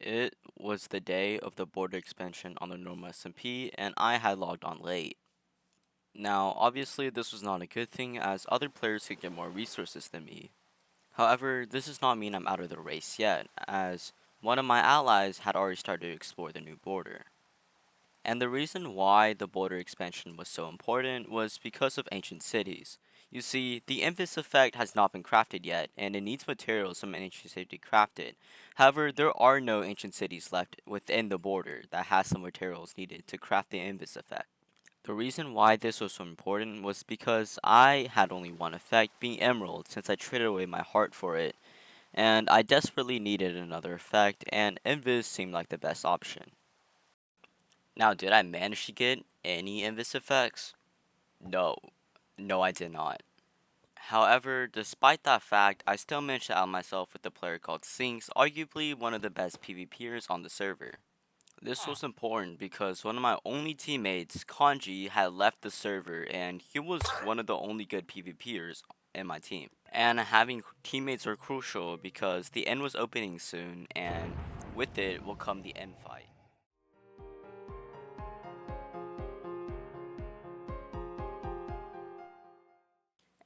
It was the day of the border expansion on the Normal SMP, and I had logged on late. Now, obviously, this was not a good thing as other players could get more resources than me. However, this does not mean I'm out of the race yet, as one of my allies had already started to explore the new border. And the reason why the border expansion was so important was because of ancient cities. You see, the Invis effect has not been crafted yet, and it needs materials from an ancient city to craft it. However, there are no ancient cities left within the border that has the materials needed to craft the Invis effect. The reason why this was so important was because I had only one effect, being Emerald, since I traded away my heart for it, and I desperately needed another effect, and Invis seemed like the best option. Now, did I manage to get any Invis effects? No. No, I did not. However, despite that fact, I still managed to out myself with a player called Sinks, arguably one of the best PvPers on the server. This was important because one of my only teammates, Kanji, had left the server and he was one of the only good PvPers in my team. And having teammates were crucial because the end was opening soon and with it will come the end fight.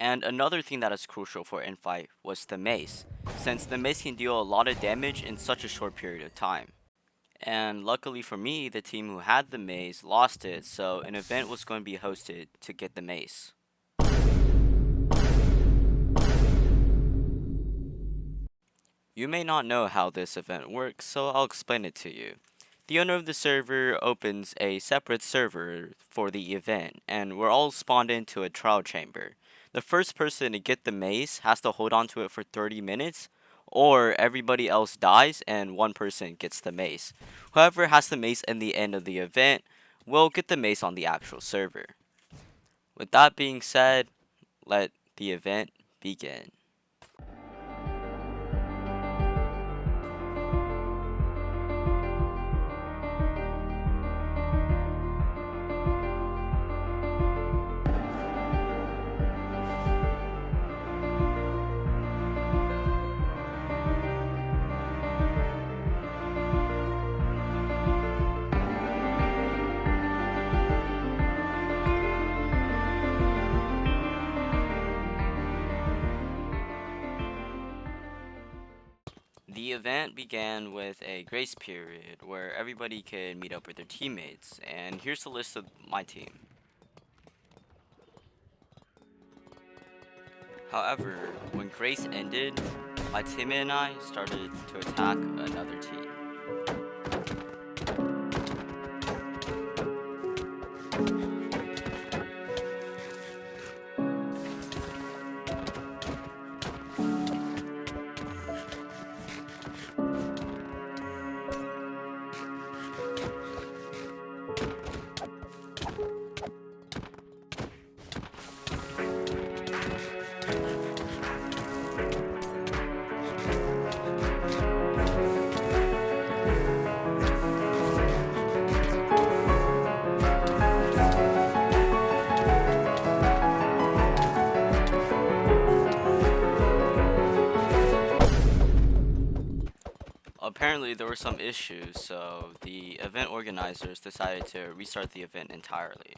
And another thing that is crucial for end fight was the mace, since the mace can deal a lot of damage in such a short period of time. And luckily for me, the team who had the mace lost it, so an event was going to be hosted to get the mace. You may not know how this event works, so I'll explain it to you. The owner of the server opens a separate server for the event, and we're all spawned into a trial chamber. The first person to get the mace has to hold on to it for 30 minutes, or everybody else dies and one person gets the mace. Whoever has the mace in the end of the event will get the mace on the actual server. With that being said, let the event begin. The event began with a grace period where everybody could meet up with their teammates, and here's the list of my team. However, when grace ended, my teammate and I started to attack another team. Apparently there were some issues, so the event organizers decided to restart the event entirely.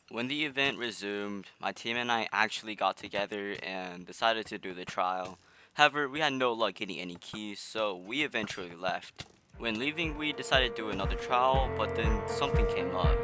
When the event resumed, my team and I actually got together and decided to do the trial. However, we had no luck getting any keys, so we eventually left. When leaving, we decided to do another trial, but then something came up.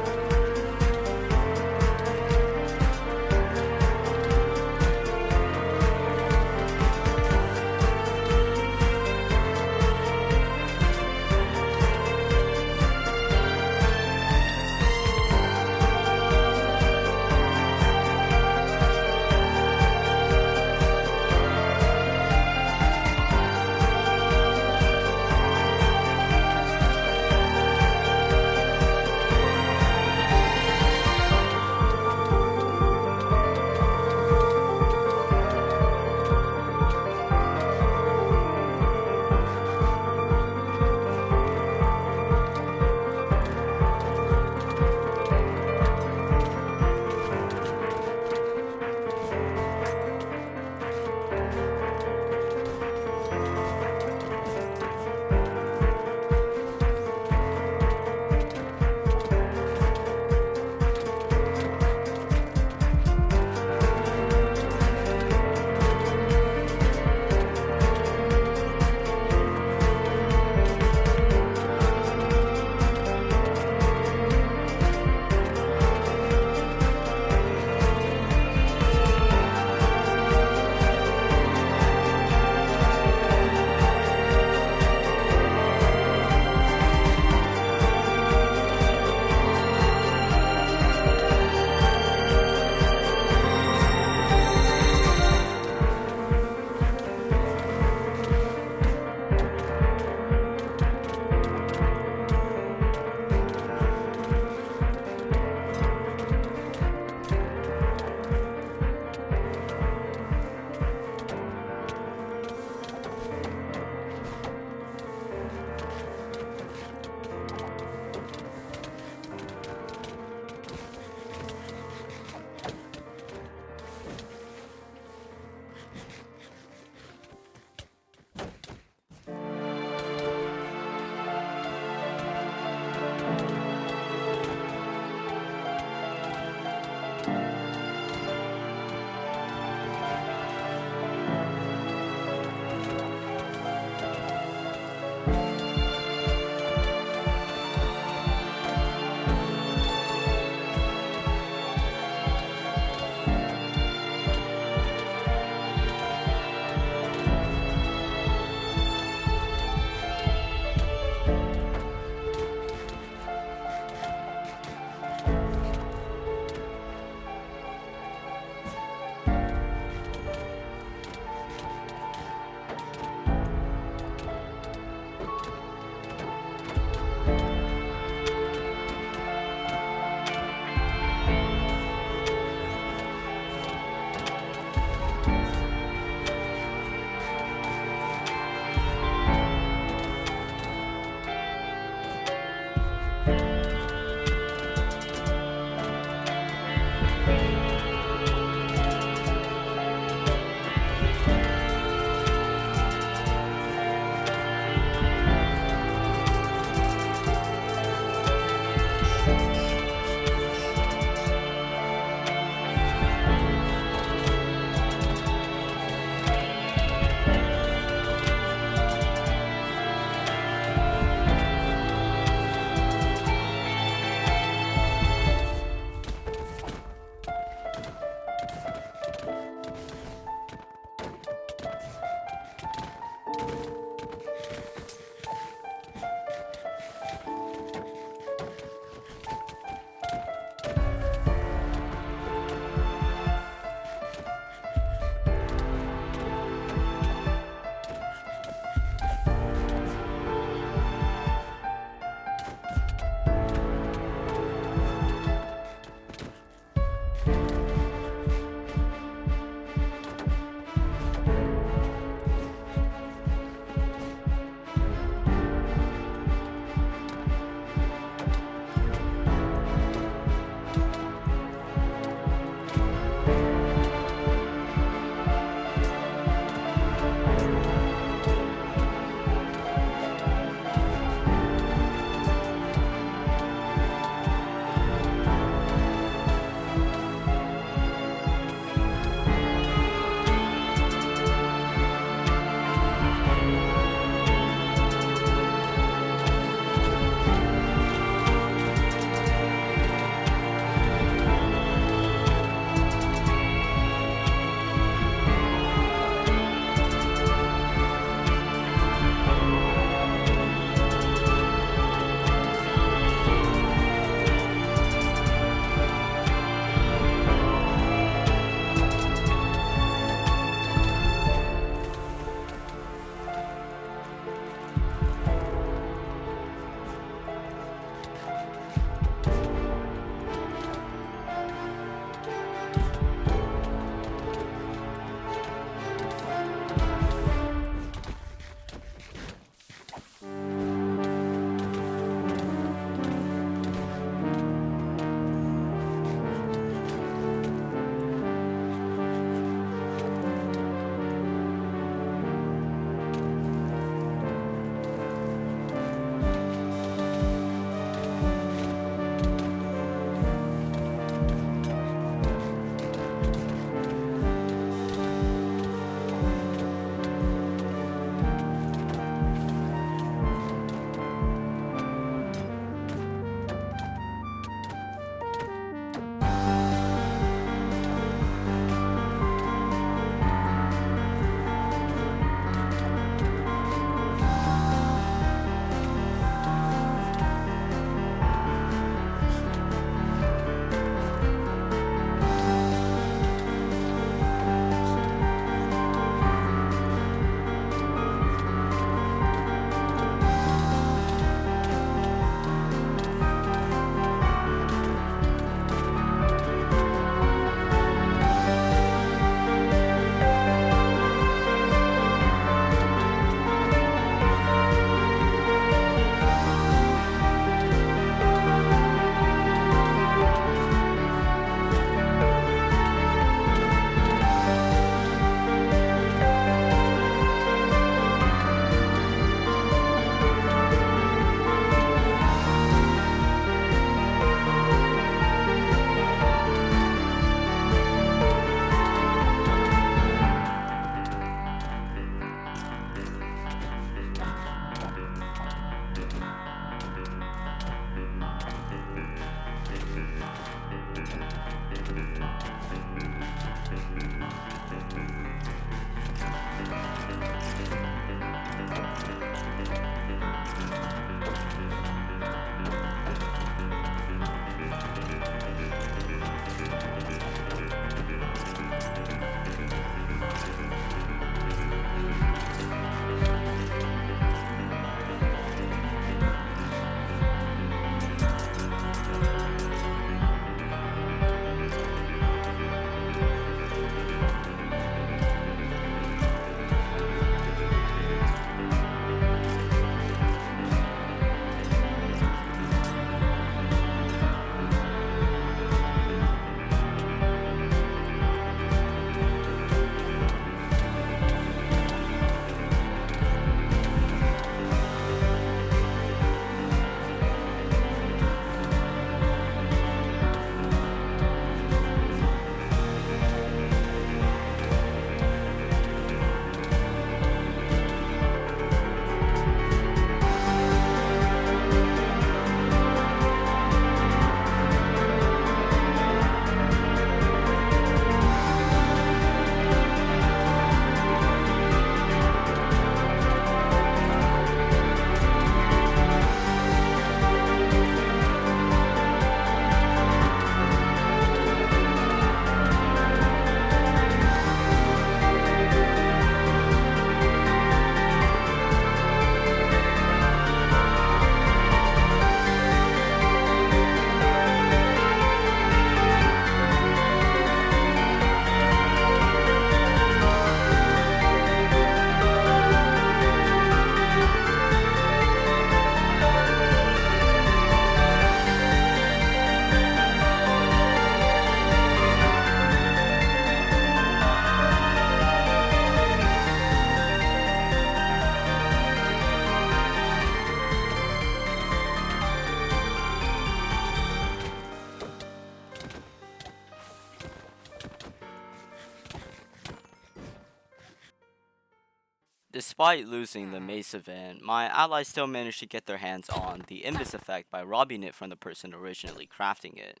Despite losing the mace event, my allies still managed to get their hands on the Imbus effect by robbing it from the person originally crafting it.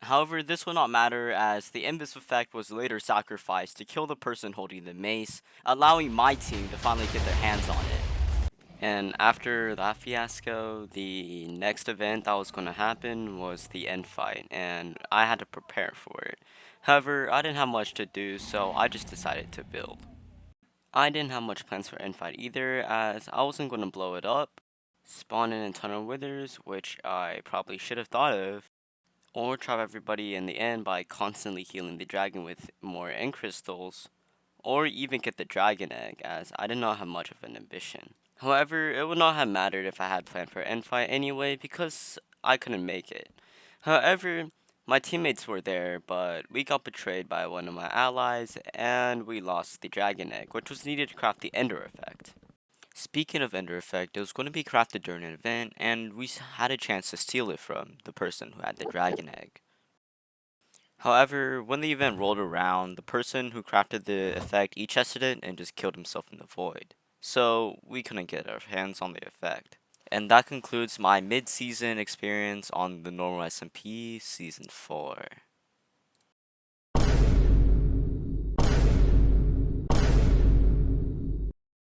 However, this will not matter as the Imbus effect was later sacrificed to kill the person holding the mace, allowing my team to finally get their hands on it. And after that fiasco, the next event that was going to happen was the end fight, and I had to prepare for it. However, I didn't have much to do, so I just decided to build. I didn't have much plans for end fight either, as I wasn't going to blow it up, spawn in a ton of withers, which I probably should have thought of, or trap everybody in the end by constantly healing the dragon with more end crystals, or even get the dragon egg, as I did not have much of an ambition. However, it would not have mattered if I had planned for end fight anyway, because I couldn't make it. However, my teammates were there, but we got betrayed by one of my allies, and we lost the dragon egg, which was needed to craft the ender effect. Speaking of ender effect, it was going to be crafted during an event, and we had a chance to steal it from the person who had the dragon egg. However, when the event rolled around, the person who crafted the effect e-chested it and just killed himself in the void. So we couldn't get our hands on the effect. And that concludes my mid-season experience on the Normal SMP Season 4.